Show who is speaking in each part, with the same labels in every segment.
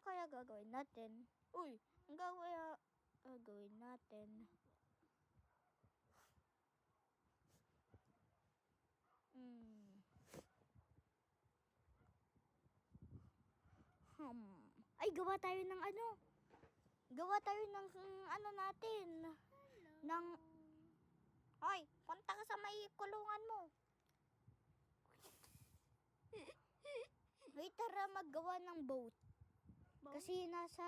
Speaker 1: kaya gagawin natin? Uy, ang gagawin natin? Ay, gawa tayo ng ano? Gawa tayo ng ano natin? Ng... Hoy, punta ka sa may kulungan mo. Wait, tara maggawa ng boat. Kasi nasa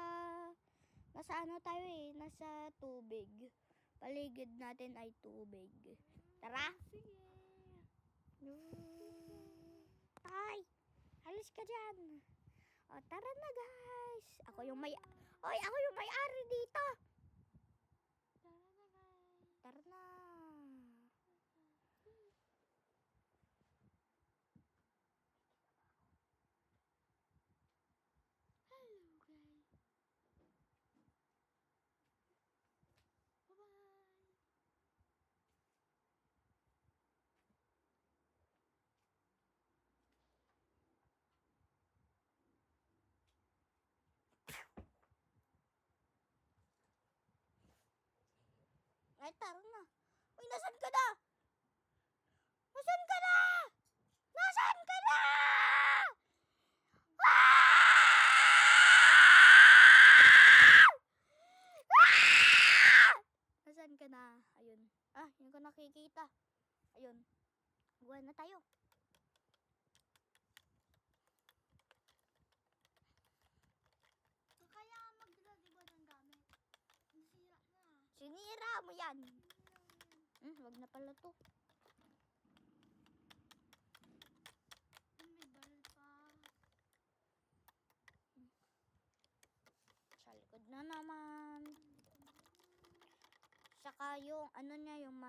Speaker 1: ano tayo eh, nasa tubig. Paligid natin ay tubig. Tara.
Speaker 2: Sige.
Speaker 1: Ay, halis ka dyan. O, tara na guys. Ako yung may-ari dito.
Speaker 2: Tara na guys.
Speaker 1: Tara na.
Speaker 2: Hello guys. Bye-bye.
Speaker 1: Ay, tara na. Uy, nasan ka na? Nasan ka na? Nasan ka na? Nasaan ka na? Ayun. Yun ko nakikita. Ayun. Gawa na tayo.
Speaker 2: Kaya magdala diba ng gamit? Nasira na.
Speaker 1: Sinira mo yan. Wag na pala to.
Speaker 2: May baril pa.
Speaker 1: Sa likod na naman. Saka yung ano niya, yung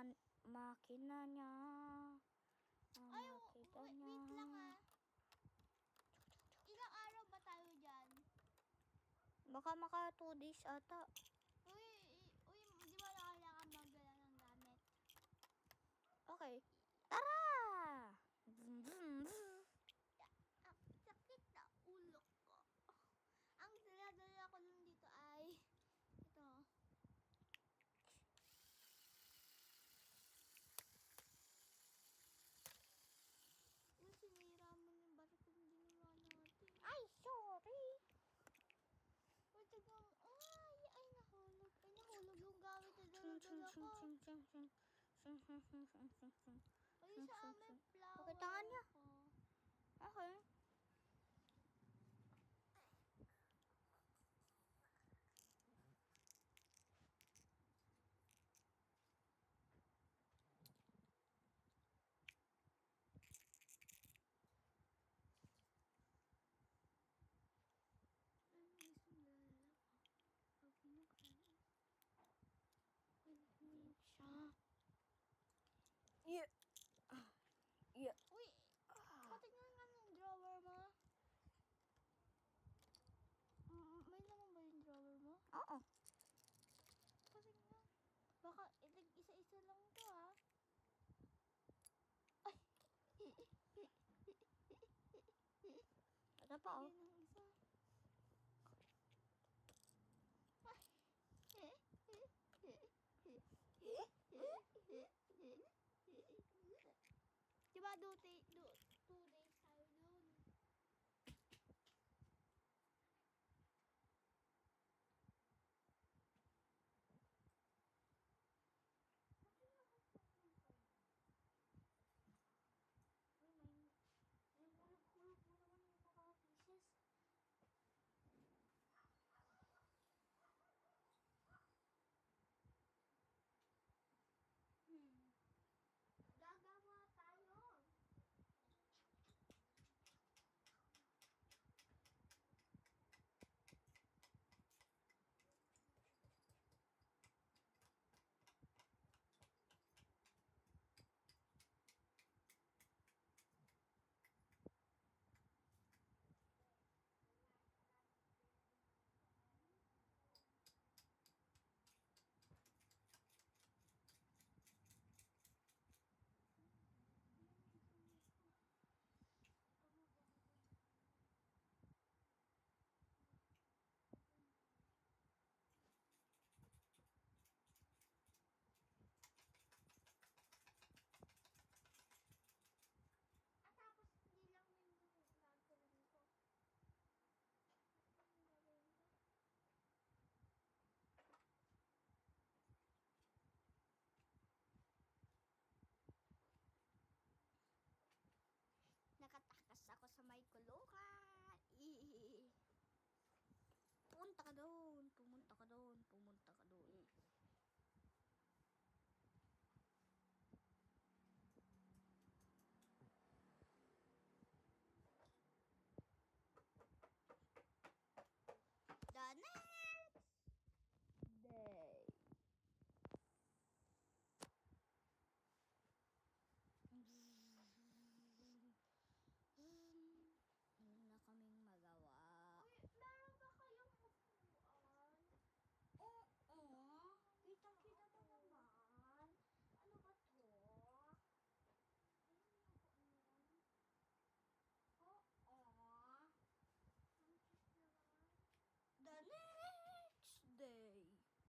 Speaker 1: makina niya.
Speaker 2: Ay,
Speaker 1: Makita
Speaker 2: wait
Speaker 1: niya.
Speaker 2: lang ah. Ilang araw ba tayo dyan?
Speaker 1: Baka maka 2 days ata.
Speaker 2: Uy, di ba kailangan magdala ng gamit?
Speaker 1: Okay. Tara! Vroom, vroom, vroom.
Speaker 2: Sakit na ulo ko. Ang dala-dala ko lang dito ay ito. Yung sinira mo yung barko yung ginawa natin.
Speaker 1: Ay, sorry.
Speaker 2: Wait, tignan. Ay, nahulog. Ay, nahulog yung gamit na dala-dala ko. Ay, sa amin flower.
Speaker 1: Pakitangan niya.
Speaker 2: Ako.
Speaker 1: Okay. Yeah. Yeah.
Speaker 2: Uy, patingnan nga ng drawer mo. May naman ba yung drawer mo?
Speaker 1: Oo.
Speaker 2: Patingnan. Baka isa-isa lang to ha. Ay.
Speaker 1: Ito pa oh.
Speaker 2: Yan ang isa. Diba 2 days tayo dun? May hulog-hulog mo naman yung mga pieces. Gagawa tayo. Pupunta ka doon.